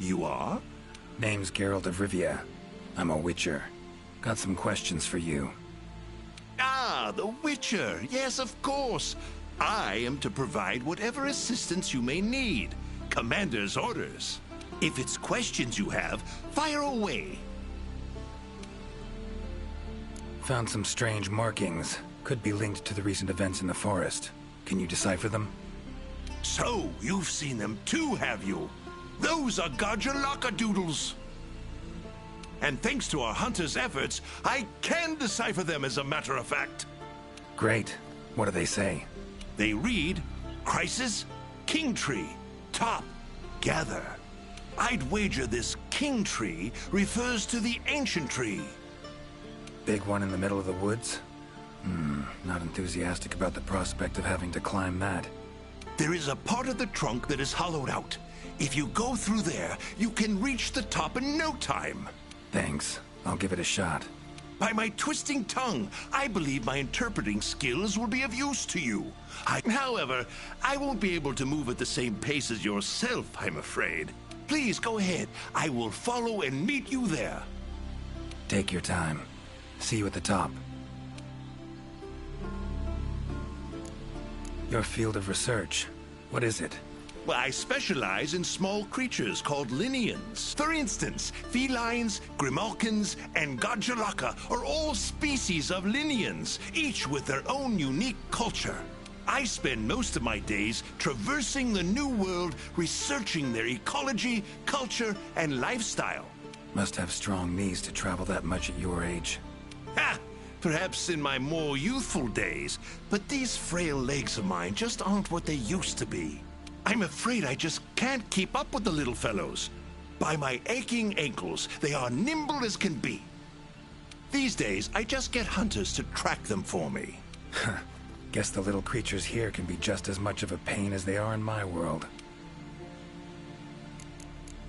You are? Name's Geralt of Rivia. I'm a Witcher. Got some questions for you. Ah, the Witcher. Yes, of course. I am to provide whatever assistance you may need. Commander's orders. If it's questions you have, fire away. Found some strange markings. Could be linked to the recent events in the forest. Can you decipher them? So, you've seen them too, have you? Those are Gajalaka doodles. And thanks to our hunter's efforts, I can decipher them as a matter of fact. Great. What do they say? They read, Crisis, King Tree, Top, Gather. I'd wager this King Tree refers to the ancient tree. Big one in the middle of the woods? Not enthusiastic about the prospect of having to climb that. There is a part of the trunk that is hollowed out. If you go through there, you can reach the top in no time. Thanks. I'll give it a shot. By my twisting tongue, I believe my interpreting skills will be of use to you. However, I won't be able to move at the same pace as yourself, I'm afraid. Please go ahead. I will follow and meet you there. Take your time. See you at the top. Your field of research. What is it? Well, I specialize in small creatures called Linians. For instance, felines, grimalkins, and Gajalaka are all species of Linians, each with their own unique culture. I spend most of my days traversing the New World, researching their ecology, culture, and lifestyle. Must have strong knees to travel that much at your age. Ha! Perhaps in my more youthful days, but these frail legs of mine just aren't what they used to be. I'm afraid I just can't keep up with the little fellows. By my aching ankles, they are nimble as can be. These days, I just get hunters to track them for me. Guess the little creatures here can be just as much of a pain as they are in my world.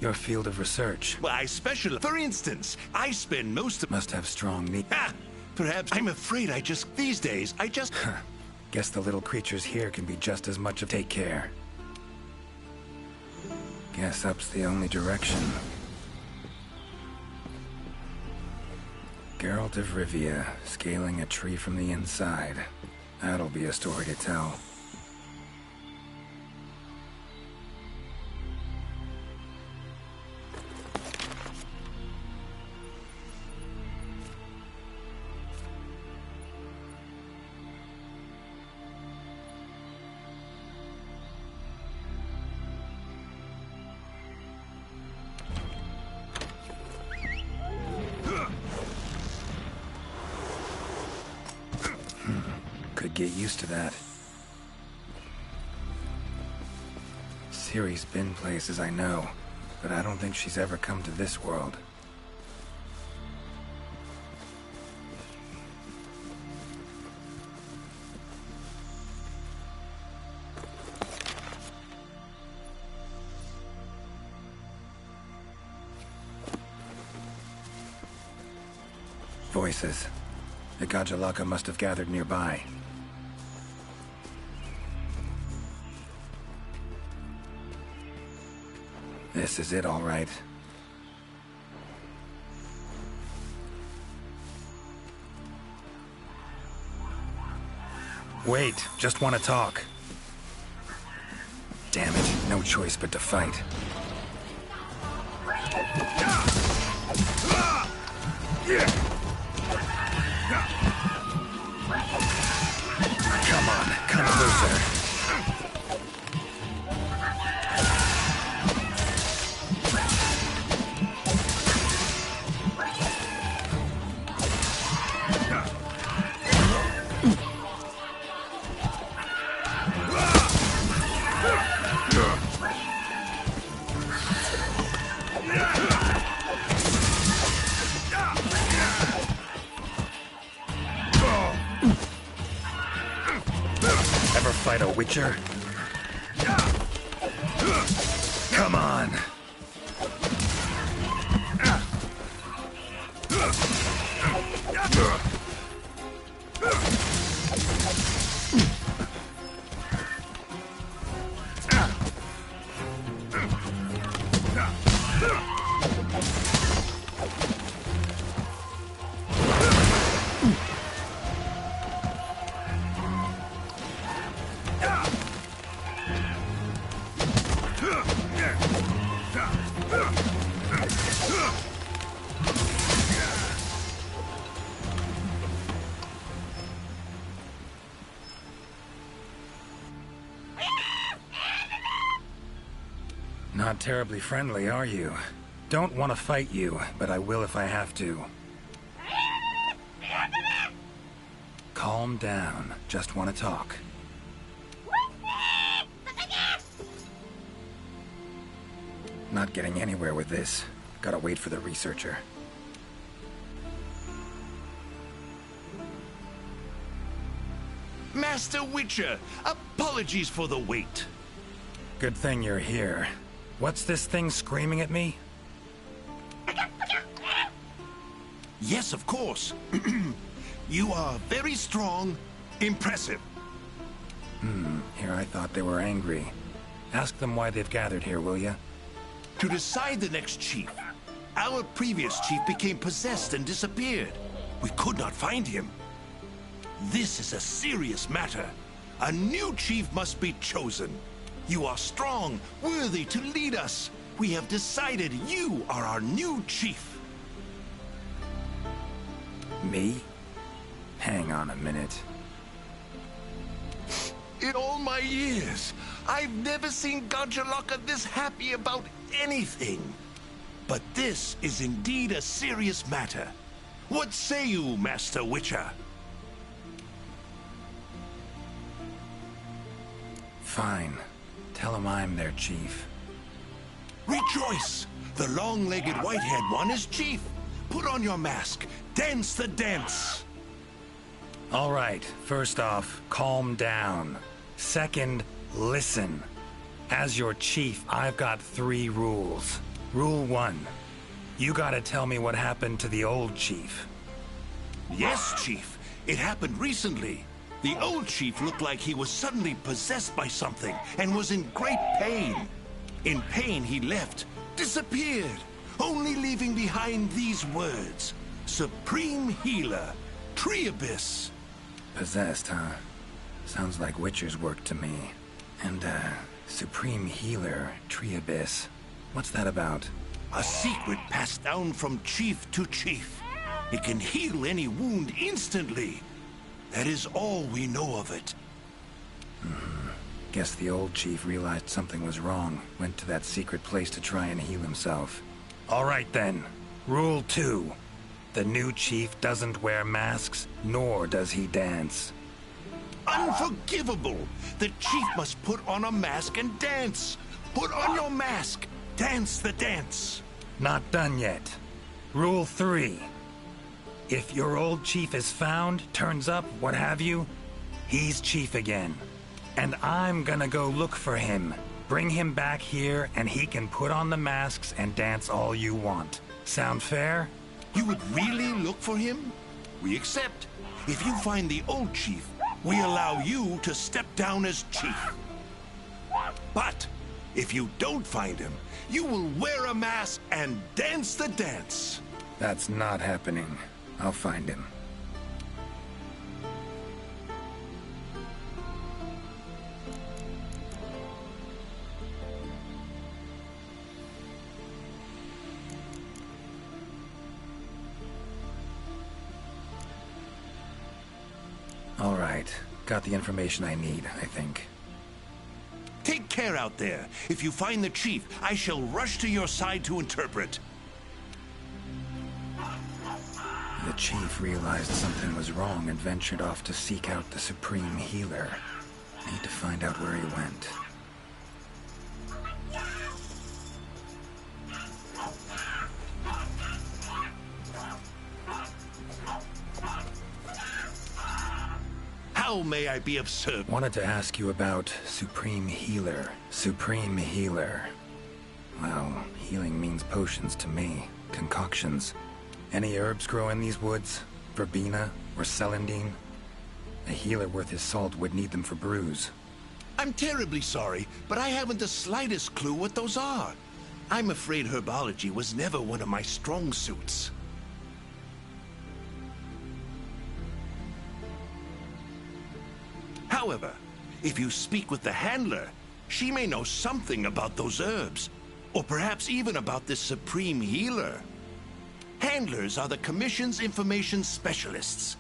Your field of research. Well, I specialize. For instance, I spend most of... Must have strong knees. Ha! Perhaps I'm afraid these days, I just... Guess the little creatures here can be just as much of... Take care. Guess up's the only direction. Geralt of Rivia, scaling a tree from the inside. That'll be a story to tell. Could get used to that. Ciri's been places I know, but I don't think she's ever come to this world. Voices. The Gajalaka must have gathered nearby. This is it, all right. Wait, just want to talk. Damn it, no choice but to fight. Come on, come closer. Ever fight a Witcher? Come on! Not terribly friendly, are you? Don't want to fight you, but I will if I have to. Calm down. Just want to talk. Not getting anywhere with this. Gotta wait for the researcher. Master Witcher, apologies for the wait. Good thing you're here. What's this thing screaming at me? Yes, of course. You are very strong, impressive. Here I thought they were angry. Ask them why they've gathered here, will ya? To decide the next chief. Our previous chief became possessed and disappeared. We could not find him. This is a serious matter. A new chief must be chosen. You are strong, worthy to lead us. We have decided you are our new chief. Me? Hang on a minute. In all my years, I've never seen Gajaloka this happy about anything. But this is indeed a serious matter. What say you, Master Witcher? Fine. Tell him I'm their chief. Rejoice! The long-legged white-haired one is chief. Put on your mask. Dance the dance. All right, first off, calm down. Second, listen. As your chief, I've got 3 rules. Rule 1. You gotta tell me what happened to the old chief. Yes, Chief. It happened recently. The old chief looked like he was suddenly possessed by something and was in great pain. In pain, he left, disappeared, only leaving behind these words. Supreme Healer, Triabyss. Possessed, huh? Sounds like Witcher's work to me. And, Supreme Healer, Triabyss. What's that about? A secret passed down from chief to chief. It can heal any wound instantly. That is all we know of it. Guess the old chief realized something was wrong, went to that secret place to try and heal himself. All right then. Rule 2. The new chief doesn't wear masks, nor does he dance. Unforgivable! The chief must put on a mask and dance. Put on your mask. Dance the dance. Not done yet. Rule 3. If your old chief is found, turns up, what have you, he's chief again. And I'm gonna go look for him. Bring him back here, and he can put on the masks and dance all you want. Sound fair? You would really look for him? We accept. If you find the old chief, we allow you to step down as chief. But if you don't find him, you will wear a mask and dance the dance. That's not happening. I'll find him. All right. Got the information I need, I think. Take care out there. If you find the chief, I shall rush to your side to interpret. The chief realized something was wrong and ventured off to seek out the Supreme Healer. Need to find out where he went. How may I be of service? Wanted to ask you about Supreme Healer. Supreme Healer. Well, healing means potions to me. Concoctions. Any herbs grow in these woods? Verbena or celandine? A healer worth his salt would need them for brews. I'm terribly sorry, but I haven't the slightest clue what those are. I'm afraid herbology was never one of my strong suits. However, if you speak with the handler, she may know something about those herbs, or perhaps even about this supreme healer. Handlers are the Commission's information specialists.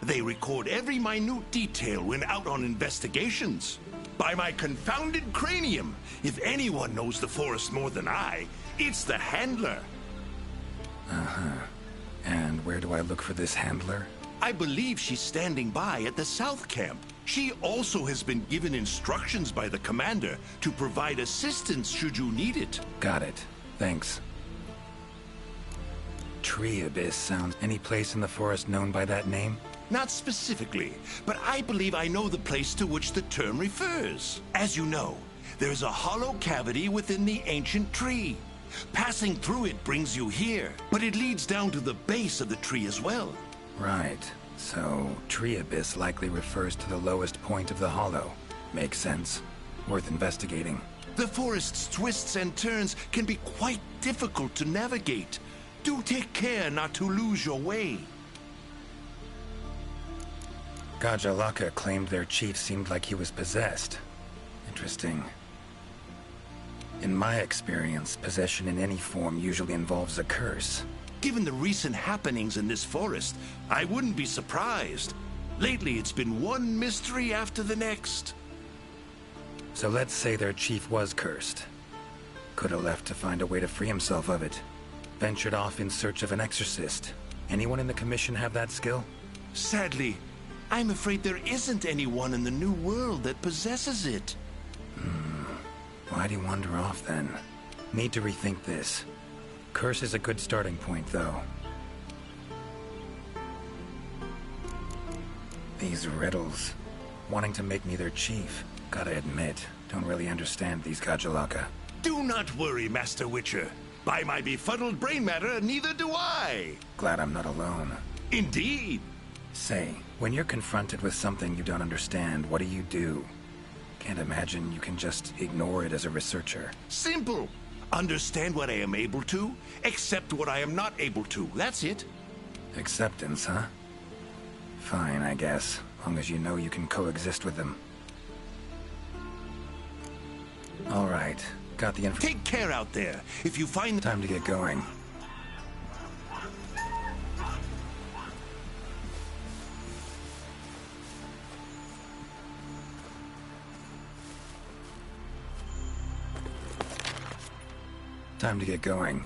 They record every minute detail when out on investigations. By my confounded cranium, if anyone knows the forest more than I, it's the handler. Uh-huh. And where do I look for this handler? I believe she's standing by at the South Camp. She also has been given instructions by the commander to provide assistance should you need it. Got it. Thanks. Tree Abyss sounds... Any place in the forest known by that name? Not specifically, but I believe I know the place to which the term refers. As you know, there's a hollow cavity within the ancient tree. Passing through it brings you here, but it leads down to the base of the tree as well. Right. So, Tree Abyss likely refers to the lowest point of the hollow. Makes sense. Worth investigating. The forest's twists and turns can be quite difficult to navigate. Do take care not to lose your way. Gajalaka claimed their chief seemed like he was possessed. Interesting. In my experience, possession in any form usually involves a curse. Given the recent happenings in this forest, I wouldn't be surprised. Lately, it's been one mystery after the next. So let's say their chief was cursed. Could have left to find a way to free himself of it. Ventured off in search of an exorcist. Anyone in the Commission have that skill? Sadly, I'm afraid there isn't anyone in the New World that possesses it. Why'd he wander off then? Need to rethink this. Curse is a good starting point, though. These riddles. Wanting to make me their chief. Gotta admit, don't really understand these Gajalaka. Do not worry, Master Witcher. By my befuddled brain matter, neither do I. Glad I'm not alone. Indeed. Say, when you're confronted with something you don't understand, what do? Can't imagine you can just ignore it as a researcher. Simple. Understand what I am able to, accept what I am not able to. That's it. Acceptance, huh? Fine, I guess. Long as you know you can coexist with them. Alright. Got the info. Take care out there. If you find... Time to get going. Time to get going.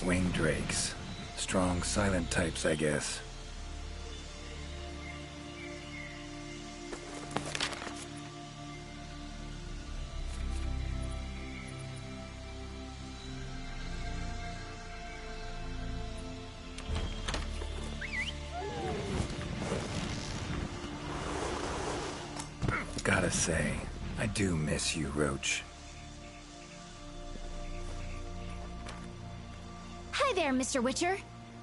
Winged drakes. Strong, silent types, I guess. Gotta say, I do miss you, Roach. Hi there, Mr. Witcher.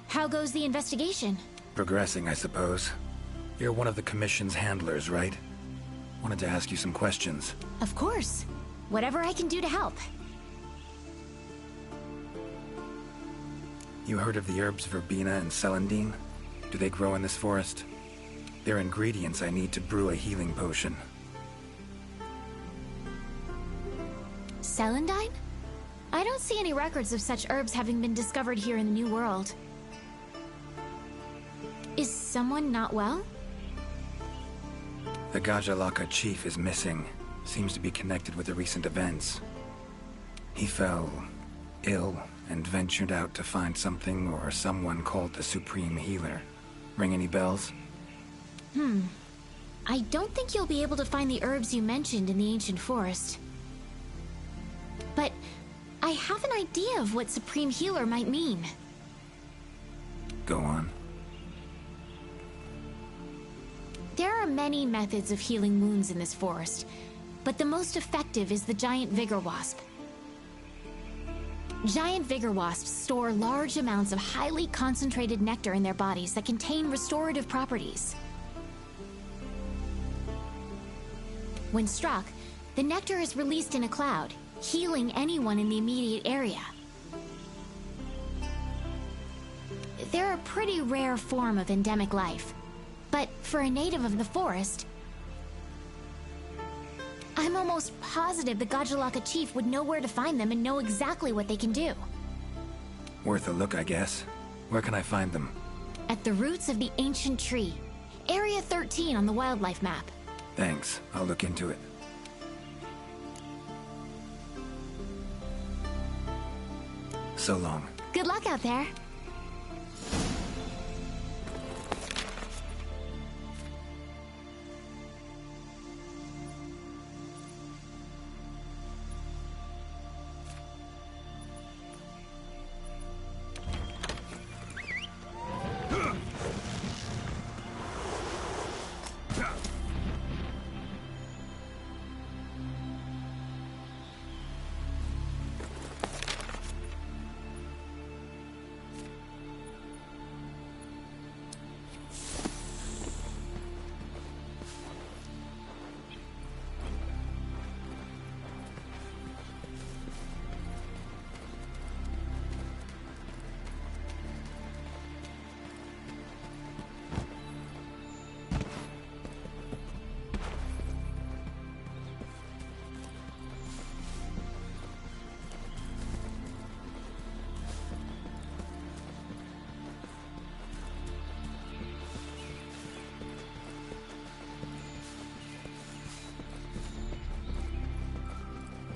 How goes the investigation? Progressing, I suppose. You're one of the Commission's handlers, right? Wanted to ask you some questions. Of course. Whatever I can do to help. You heard of the herbs verbena and celandine? Do they grow in this forest? They're ingredients I need to brew a healing potion. Celandine? I don't see any records of such herbs having been discovered here in the New World. Is someone not well? The Gajalaka chief is missing. Seems to be connected with the recent events. He fell ill and ventured out to find something or someone called the Supreme Healer. Ring any bells? I don't think you'll be able to find the herbs you mentioned in the ancient forest. But I have an idea of what Supreme Healer might mean. Go on. There are many methods of healing wounds in this forest, but the most effective is the giant vigor wasp. Giant vigor wasps store large amounts of highly concentrated nectar in their bodies that contain restorative properties. When struck, the nectar is released in a cloud, healing anyone in the immediate area. They're a pretty rare form of endemic life, but for a native of the forest, I'm almost positive the Gajalaka chief would know where to find them and know exactly what they can do. Worth a look, I guess. Where can I find them? At the roots of the ancient tree, Area 13 on the wildlife map. Thanks. I'll look into it. So long. Good luck out there.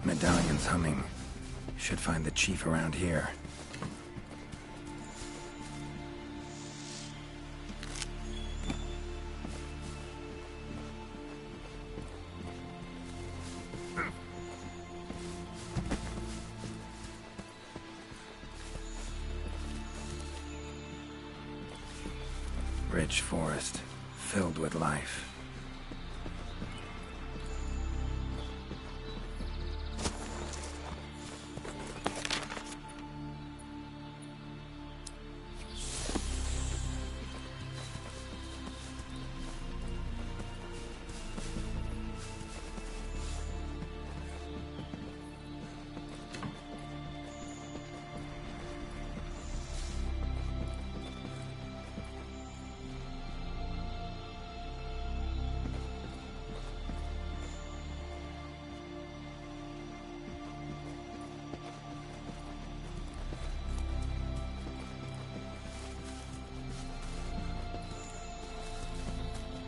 Medallion's humming. Should find the chief around here. Rich forest, filled with life.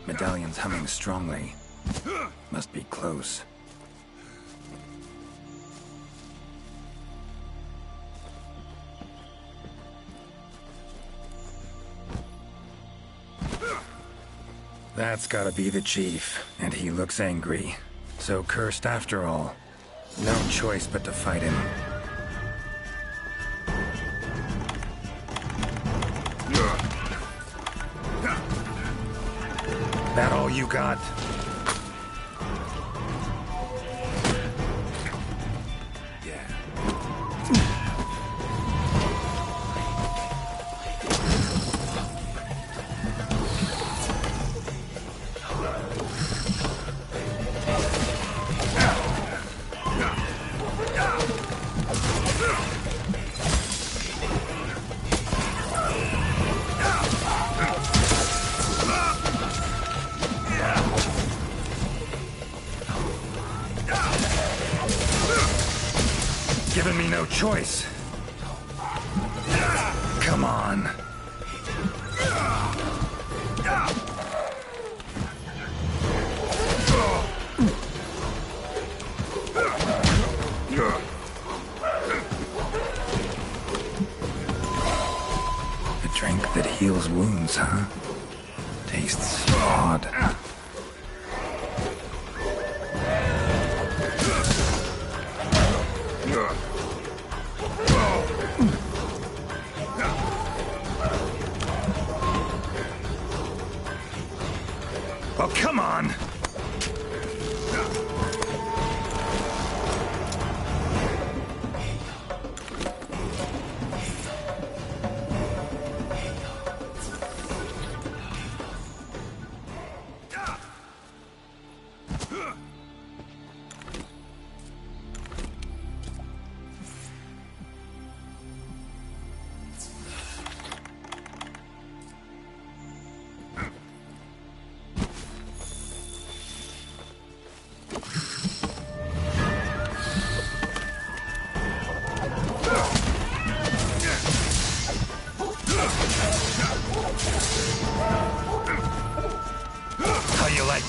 Medallion's humming strongly. Must be close. That's gotta be the chief, and he looks angry. So cursed after all. No choice but to fight him. That all you got? Giving me no choice. Come on. A drink that heals wounds, huh? Tastes odd. Oh, come on!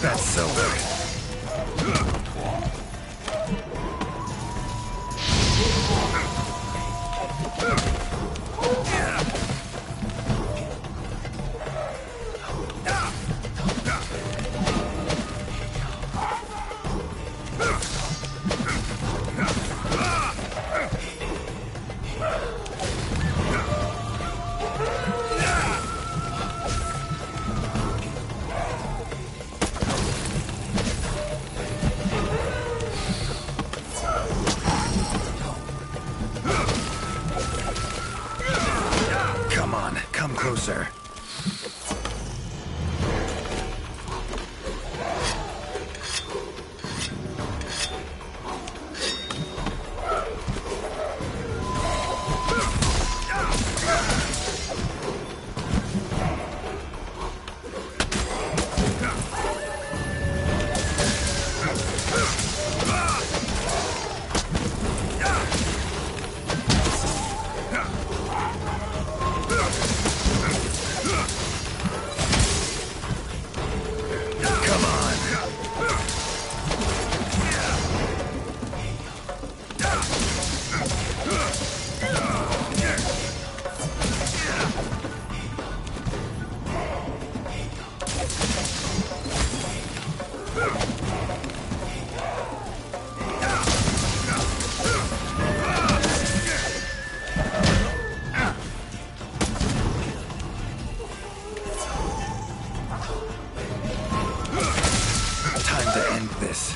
That's silver. Come on, come closer. Time to end this.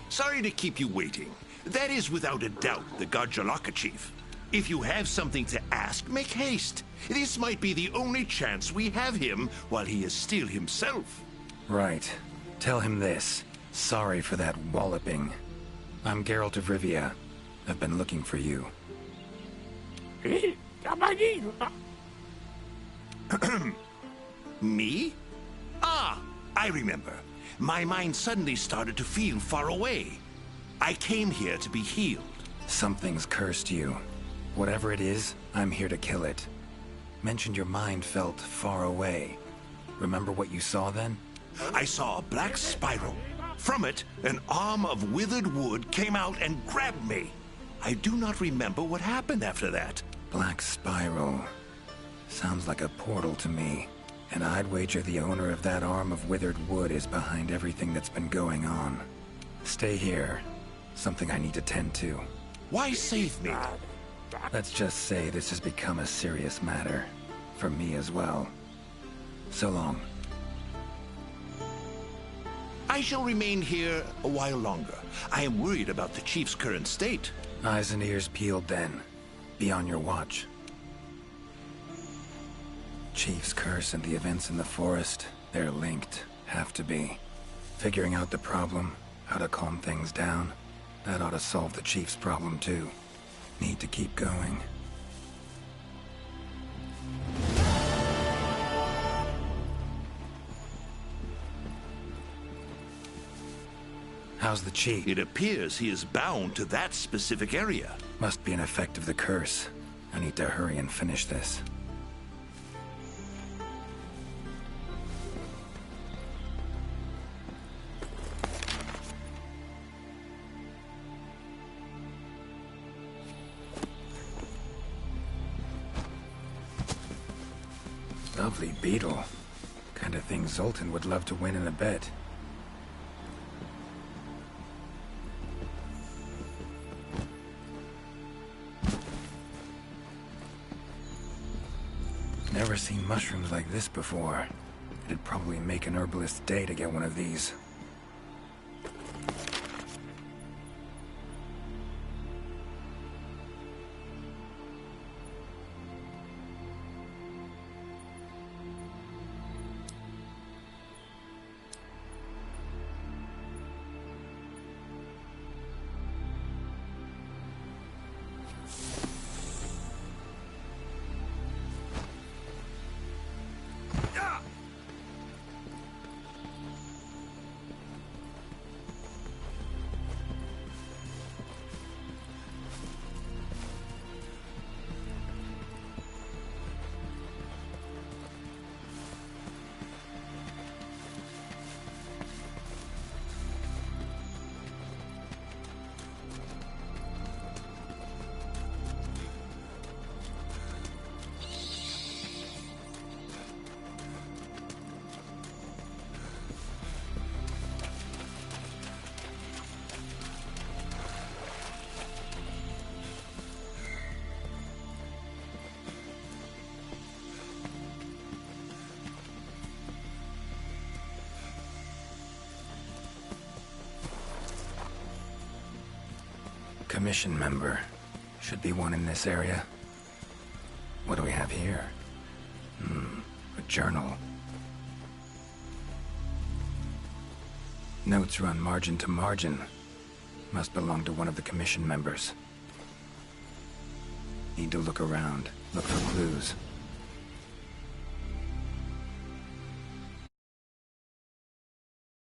Sorry to keep you waiting. That is without a doubt the Gajjalaka chief. If you have something to ask, make haste. This might be the only chance we have him while he is still himself. Right. Tell him this. Sorry for that walloping. I'm Geralt of Rivia. I've been looking for you. Me? Ah, I remember. My mind suddenly started to feel far away. I came here to be healed. Something's cursed you. Whatever it is, I'm here to kill it. Mentioned your mind felt far away. Remember what you saw then? I saw a black spiral. From it, an arm of withered wood came out and grabbed me. I do not remember what happened after that. Black spiral. Sounds like a portal to me. And I'd wager the owner of that arm of withered wood is behind everything that's been going on. Stay here. Something I need to tend to. Why save me? Let's just say this has become a serious matter. For me as well. So long. I shall remain here a while longer. I am worried about the chief's current state. Eyes and ears peeled then. Be on your watch. Chief's curse and the events in the forest, they're linked. Have to be. Figuring out the problem, how to calm things down, that ought to solve the Chief's problem too. Need to keep going. How's the Chief? It appears he is bound to that specific area. Must be an effect of the curse. I need to hurry and finish this. Lovely beetle. Kind of thing Zoltan would love to win in a bet. Never seen mushrooms like this before. It'd probably make an herbalist's day to get one of these. commission member. Should be one in this area. What do we have here? A journal. Notes run margin to margin. Must belong to one of the commission members. Need to look around, look for clues.